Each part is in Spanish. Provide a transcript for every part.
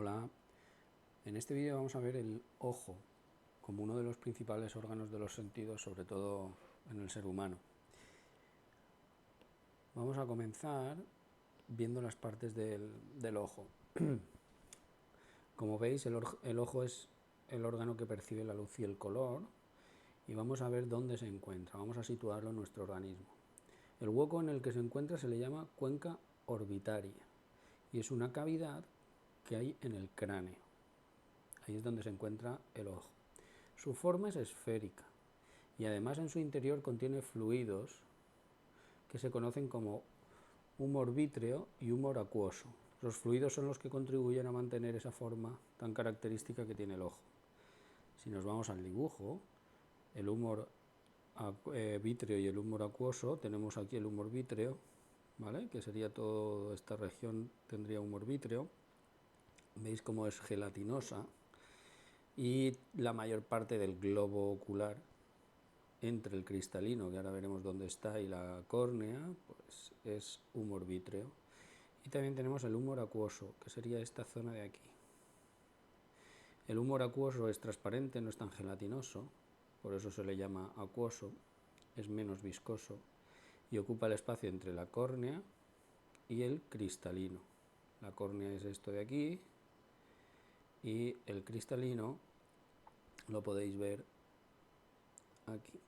Hola, en este vídeo vamos a ver el ojo como uno de los principales órganos de los sentidos, sobre todo en el ser humano. Vamos a comenzar viendo las partes del ojo. Como veis, el ojo es el órgano que percibe la luz y el color, y vamos a ver dónde se encuentra, vamos a situarlo en nuestro organismo. El hueco en el que se encuentra se le llama cuenca orbitaria, y es una cavidad que hay en el cráneo. Ahí es donde se encuentra el ojo. Su forma es esférica y además en su interior contiene fluidos que se conocen como humor vítreo y humor acuoso. Los fluidos son los que contribuyen a mantener esa forma tan característica que tiene el ojo. Si nos vamos al dibujo, el humor vítreo y el humor acuoso, tenemos aquí el humor vítreo, ¿vale? Que sería toda esta región, tendría humor vítreo. Veis cómo es gelatinosa, y la mayor parte del globo ocular entre el cristalino, que ahora veremos dónde está, y la córnea, pues es humor vítreo. Y también tenemos el humor acuoso, que sería esta zona de aquí. El humor acuoso es transparente, no es tan gelatinoso, por eso se le llama acuoso, es menos viscoso y ocupa el espacio entre la córnea y el cristalino. La córnea es esto de aquí y el cristalino lo podéis ver aquí.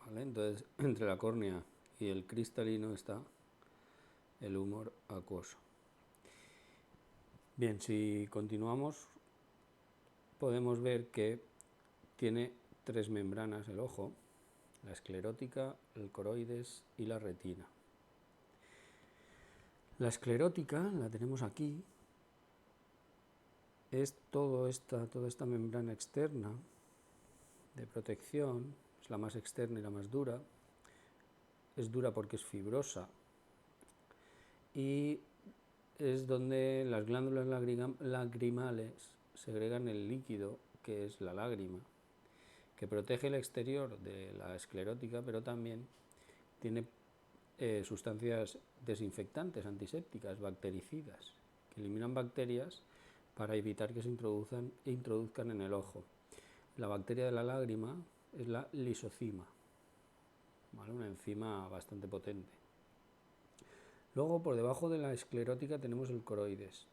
¿Vale? Entonces, entre la córnea y el cristalino está el humor acuoso. Bien, si continuamos, podemos ver que tiene tres membranas el ojo: la esclerótica, el coroides y la retina. La esclerótica la tenemos aquí, es toda esta membrana externa de protección, es la más externa y la más dura. Es dura porque es fibrosa y es donde las glándulas lagrimales segregan el líquido que es la lágrima, que protege el exterior de la esclerótica, pero también tiene sustancias desinfectantes, antisépticas, bactericidas, que eliminan bacterias para evitar que se introduzcan en el ojo. La bacteria de la lágrima es la lisocima, ¿vale? Una enzima bastante potente. Luego, por debajo de la esclerótica tenemos el coroides.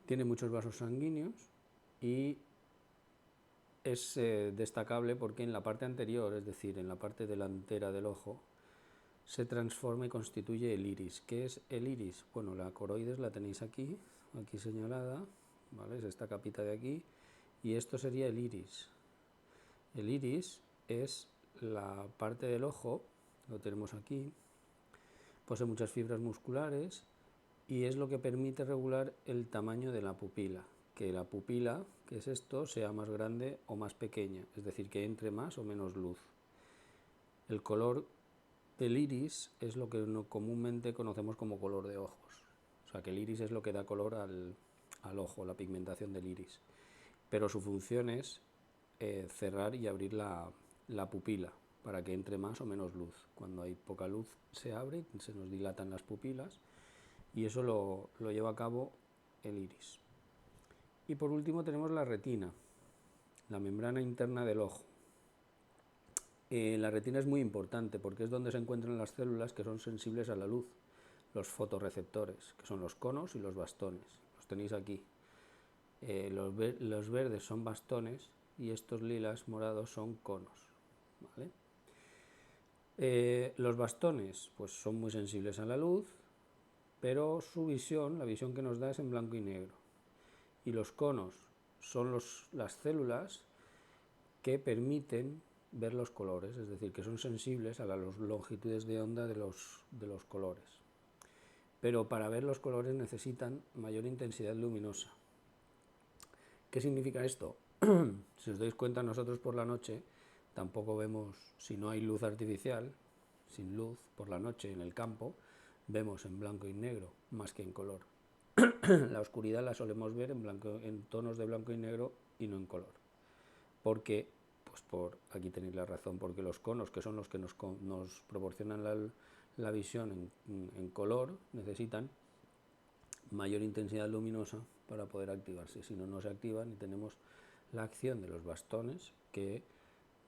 Tiene muchos vasos sanguíneos y es destacable porque en la parte anterior, es decir, en la parte delantera del ojo, se transforma y constituye el iris. ¿Qué es el iris? Bueno, la coroides la tenéis aquí señalada, ¿vale? Es esta capita de aquí, y esto sería el iris. El iris es la parte del ojo, lo tenemos aquí, posee muchas fibras musculares y es lo que permite regular el tamaño de la pupila. Que la pupila, que es esto, sea más grande o más pequeña, es decir, que entre más o menos luz. El color del iris es lo que comúnmente conocemos como color de ojos. O sea, que el iris es lo que da color al ojo, la pigmentación del iris. Pero su función es cerrar y abrir la pupila para que entre más o menos luz. Cuando hay poca luz se abre, se nos dilatan las pupilas, y eso lo lleva a cabo el iris. Y por último tenemos la retina, la membrana interna del ojo. La retina es muy importante porque es donde se encuentran las células que son sensibles a la luz, los fotorreceptores, que son los conos y los bastones. Los tenéis aquí. Los verdes son bastones y estos lilas morados son conos, ¿vale? Los bastones pues son muy sensibles a la luz, pero su visión, la visión que nos da, es en blanco y negro. Y los conos son las células que permiten ver los colores, es decir, que son sensibles a las longitudes de onda de los colores. Pero para ver los colores necesitan mayor intensidad luminosa. ¿Qué significa esto? Si os dais cuenta, nosotros por la noche tampoco vemos, si no hay luz artificial, sin luz por la noche en el campo, vemos en blanco y negro más que en color. La oscuridad la solemos ver en tonos de blanco y negro y no en color. Porque, pues aquí tenéis la razón, porque los conos, que son los que nos proporcionan la visión en color, necesitan mayor intensidad luminosa para poder activarse. Si no, no se activan y tenemos la acción de los bastones que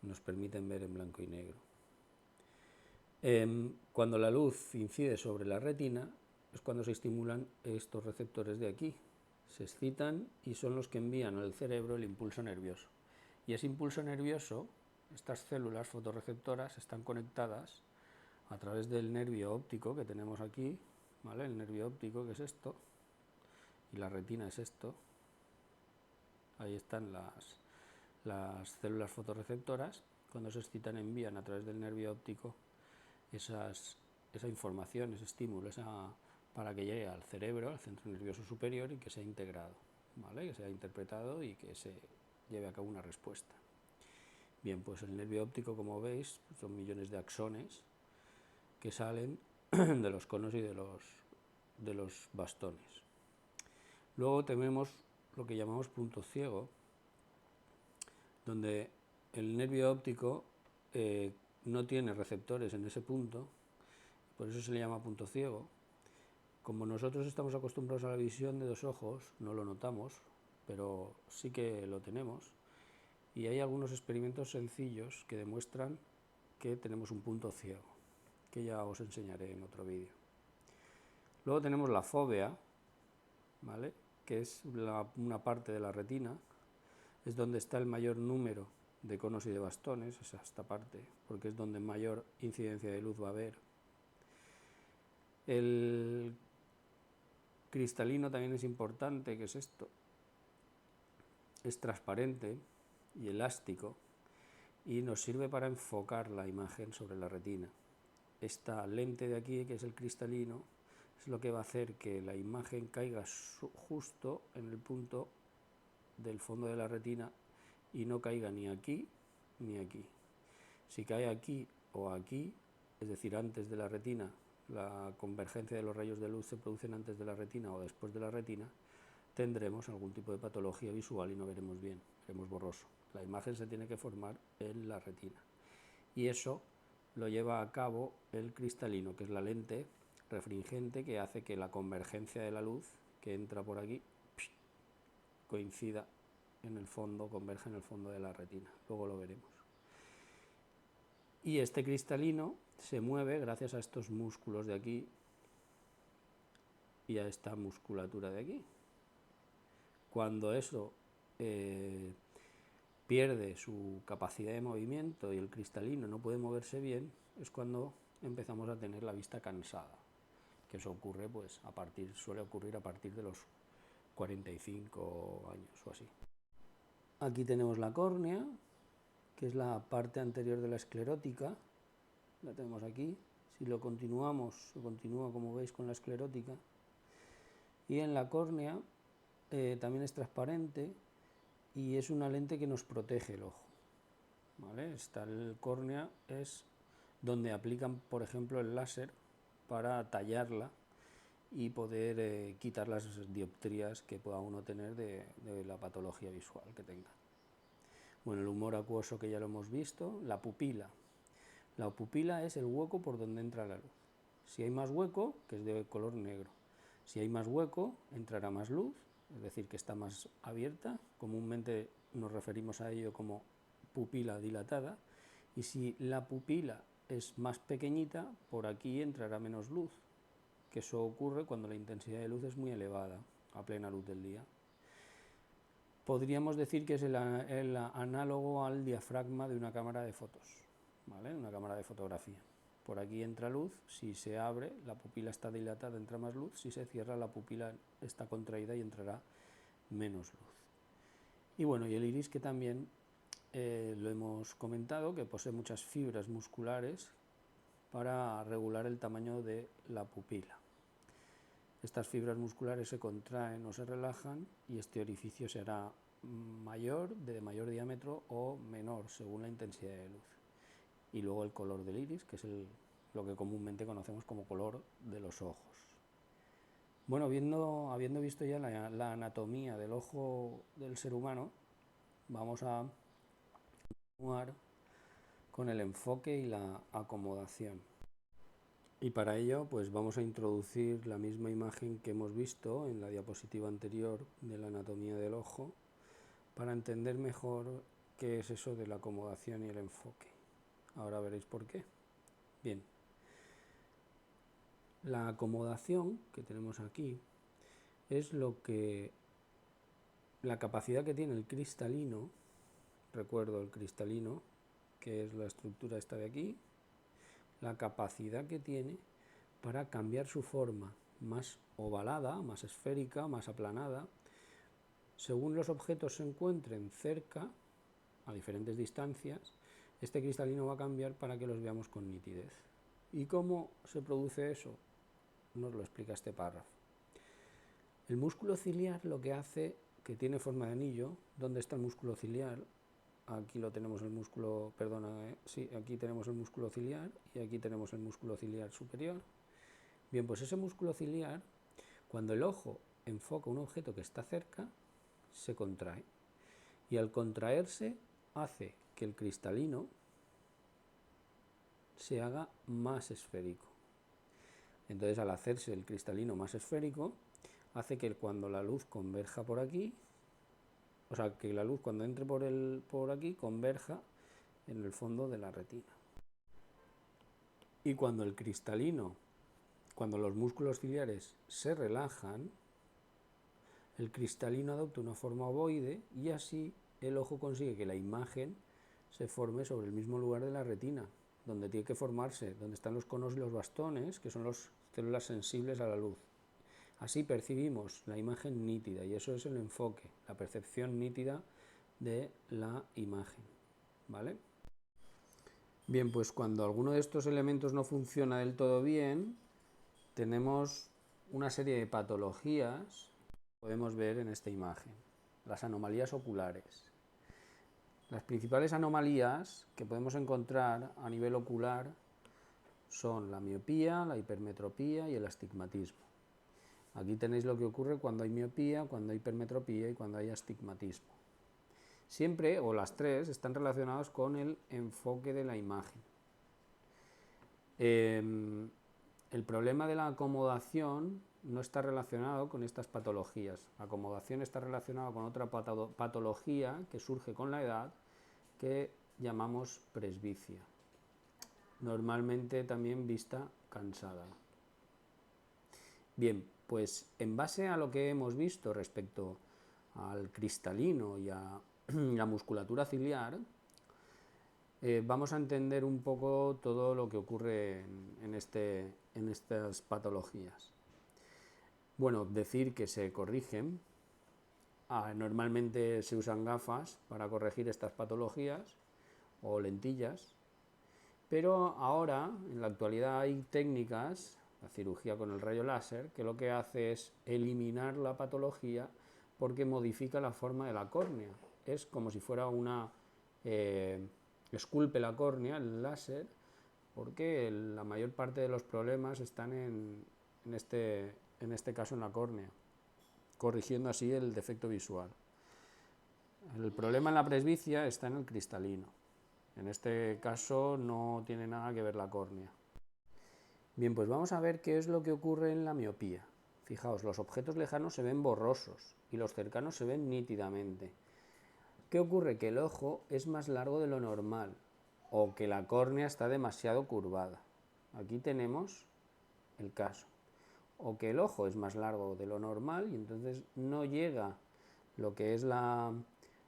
nos permiten ver en blanco y negro. Cuando la luz incide sobre la retina es cuando se estimulan estos receptores de aquí. Se excitan y son los que envían al cerebro el impulso nervioso. Y ese impulso nervioso, estas células fotorreceptoras están conectadas a través del nervio óptico que tenemos aquí, ¿vale? El nervio óptico, que es esto, y la retina es esto. Ahí están las células fotorreceptoras. Cuando se excitan envían a través del nervio óptico esa información, ese estímulo, para que llegue al cerebro, al centro nervioso superior, y que sea integrado, ¿vale? Que sea interpretado y que se lleve a cabo una respuesta. Bien, pues el nervio óptico, como veis, son millones de axones que salen de los conos y de los bastones. Luego tenemos lo que llamamos punto ciego, donde el nervio óptico no tiene receptores en ese punto, por eso se le llama punto ciego. Como nosotros estamos acostumbrados a la visión de dos ojos, no lo notamos, pero sí que lo tenemos. Y hay algunos experimentos sencillos que demuestran que tenemos un punto ciego, que ya os enseñaré en otro vídeo. Luego tenemos la fóvea, ¿vale? Que es una parte de la retina, es donde está el mayor número de conos y de bastones, es esta parte, porque es donde mayor incidencia de luz va a haber. El cristalino también es importante, que es esto, es transparente y elástico y nos sirve para enfocar la imagen sobre la retina. Esta lente de aquí, que es el cristalino, es lo que va a hacer que la imagen caiga justo en el punto del fondo de la retina y no caiga ni aquí ni aquí. Si cae aquí o aquí, es decir, antes de la retina, la convergencia de los rayos de luz se producen antes de la retina o después de la retina, tendremos algún tipo de patología visual y no veremos bien, veremos borroso. La imagen se tiene que formar en la retina. Y eso lo lleva a cabo el cristalino, que es la lente refringente que hace que la convergencia de la luz que entra por aquí coincida en el fondo, converge en el fondo de la retina. Luego lo veremos. Y este cristalino se mueve gracias a estos músculos de aquí y a esta musculatura de aquí. Cuando eso pierde su capacidad de movimiento y el cristalino no puede moverse bien, es cuando empezamos a tener la vista cansada, que eso ocurre, pues, suele ocurrir a partir de los 45 años o así. Aquí tenemos la córnea, que es la parte anterior de la esclerótica, la tenemos aquí. Si lo continuamos, se continúa, como veis, con la esclerótica. Y en la córnea también es transparente y es una lente que nos protege el ojo, ¿vale? Esta córnea es donde aplican, por ejemplo, el láser para tallarla y poder quitar las dioptrías que pueda uno tener de la patología visual que tenga. Bueno, el humor acuoso, que ya lo hemos visto. La pupila. La pupila es el hueco por donde entra la luz. Si hay más hueco, que es de color negro. Si hay más hueco, entrará más luz, es decir, que está más abierta. Comúnmente nos referimos a ello como pupila dilatada. Y si la pupila es más pequeñita, por aquí entrará menos luz, que eso ocurre cuando la intensidad de luz es muy elevada, a plena luz del día. Podríamos decir que es el análogo al diafragma de una cámara de fotos, ¿vale? Una cámara de fotografía. Por aquí entra luz, si se abre, la pupila está dilatada, entra más luz, si se cierra, la pupila está contraída y entrará menos luz. Y bueno, y el iris, que también lo hemos comentado, que posee muchas fibras musculares para regular el tamaño de la pupila. Estas fibras musculares se contraen o se relajan y este orificio será mayor, de mayor diámetro, o menor, según la intensidad de luz. Y luego el color del iris, que es lo que comúnmente conocemos como color de los ojos. Bueno, habiendo visto ya la anatomía del ojo del ser humano, vamos a continuar con el enfoque y la acomodación. Y para ello pues vamos a introducir la misma imagen que hemos visto en la diapositiva anterior de la anatomía del ojo para entender mejor qué es eso de la acomodación y el enfoque. Ahora veréis por qué. Bien, la acomodación que tenemos aquí es la capacidad que tiene el cristalino, recuerdo el cristalino, que es la estructura esta de aquí, la capacidad que tiene para cambiar su forma más ovalada, más esférica, más aplanada, según los objetos se encuentren cerca, a diferentes distancias, este cristalino va a cambiar para que los veamos con nitidez. ¿Y cómo se produce eso? Nos lo explica este párrafo. El músculo ciliar lo que hace, que tiene forma de anillo, ¿dónde está el músculo ciliar? Aquí lo tenemos el músculo, sí, aquí tenemos el músculo ciliar y aquí tenemos el músculo ciliar superior. Bien, pues ese músculo ciliar, cuando el ojo enfoca un objeto que está cerca, se contrae. Y al contraerse hace que el cristalino se haga más esférico. Entonces, al hacerse el cristalino más esférico, hace que cuando la luz converja por aquí, o sea, que la luz cuando entre por aquí converja en el fondo de la retina. Y cuando el cristalino, cuando los músculos ciliares se relajan, el cristalino adopta una forma ovoide y así el ojo consigue que la imagen se forme sobre el mismo lugar de la retina, donde tiene que formarse, donde están los conos y los bastones, que son las células sensibles a la luz. Así percibimos la imagen nítida y eso es el enfoque, la percepción nítida de la imagen, ¿vale? Bien, pues cuando alguno de estos elementos no funciona del todo bien, tenemos una serie de patologías que podemos ver en esta imagen, las anomalías oculares. Las principales anomalías que podemos encontrar a nivel ocular son la miopía, la hipermetropía y el astigmatismo. Aquí tenéis lo que ocurre cuando hay miopía, cuando hay hipermetropía y cuando hay astigmatismo. Siempre, o las tres, están relacionados con el enfoque de la imagen. El problema de la acomodación no está relacionado con estas patologías. La acomodación está relacionada con otra patología que surge con la edad, que llamamos presbicia, normalmente también vista cansada. Bien, pues en base a lo que hemos visto respecto al cristalino y a la musculatura ciliar, vamos a entender un poco todo lo que ocurre en estas patologías. Bueno, decir que se corrigen. Normalmente se usan gafas para corregir estas patologías o lentillas, pero ahora, en la actualidad, hay técnicas, la cirugía con el rayo láser, que lo que hace es eliminar la patología porque modifica la forma de la córnea. Es como si fuera esculpe la córnea, el láser, porque la mayor parte de los problemas están en este caso en la córnea, corrigiendo así el defecto visual. El problema en la presbicia está en el cristalino. En este caso no tiene nada que ver la córnea. Bien, pues vamos a ver qué es lo que ocurre en la miopía. Fijaos, los objetos lejanos se ven borrosos y los cercanos se ven nítidamente. ¿Qué ocurre? Que el ojo es más largo de lo normal o que la córnea está demasiado curvada. Aquí tenemos el caso. O que el ojo es más largo de lo normal y entonces no llega lo que es la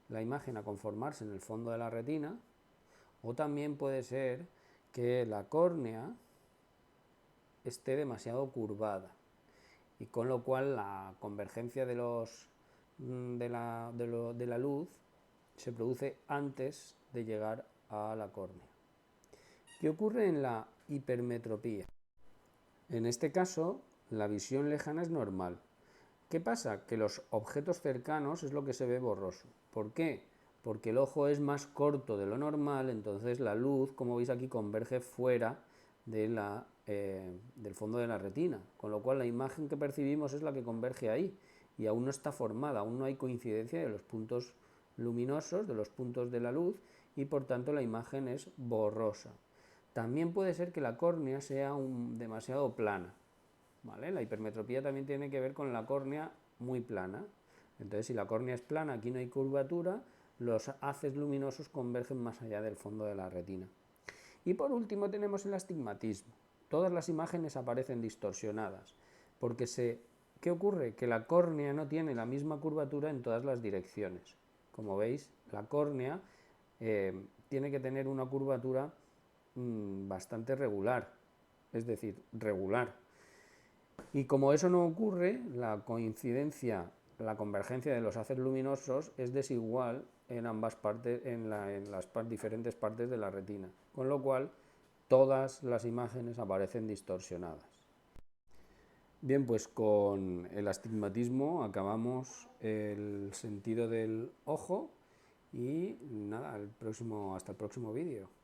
imagen a conformarse en el fondo de la retina, o también puede ser que la córnea esté demasiado curvada y con lo cual la convergencia de la luz se produce antes de llegar a la córnea. ¿Qué ocurre en la hipermetropía? En este caso, la visión lejana es normal. ¿Qué pasa? Que los objetos cercanos es lo que se ve borroso. ¿Por qué? Porque el ojo es más corto de lo normal, entonces la luz, como veis aquí, converge fuera del fondo de la retina, con lo cual la imagen que percibimos es la que converge ahí y aún no está formada, aún no hay coincidencia de los puntos luminosos, de los puntos de la luz, y por tanto la imagen es borrosa. También puede ser que la córnea sea demasiado plana, ¿vale? La hipermetropía también tiene que ver con la córnea muy plana. Entonces, si la córnea es plana, aquí no hay curvatura, los haces luminosos convergen más allá del fondo de la retina. Y por último tenemos el astigmatismo. Todas las imágenes aparecen distorsionadas, porque ¿qué ocurre? Que la córnea no tiene la misma curvatura en todas las direcciones. Como veis, la córnea tiene que tener una curvatura bastante regular, es decir, regular. Y como eso no ocurre, la convergencia de los haces luminosos es desigual en ambas partes, en las diferentes partes de la retina, con lo cual todas las imágenes aparecen distorsionadas. Bien, pues con el astigmatismo acabamos el sentido del ojo y nada, hasta el próximo vídeo.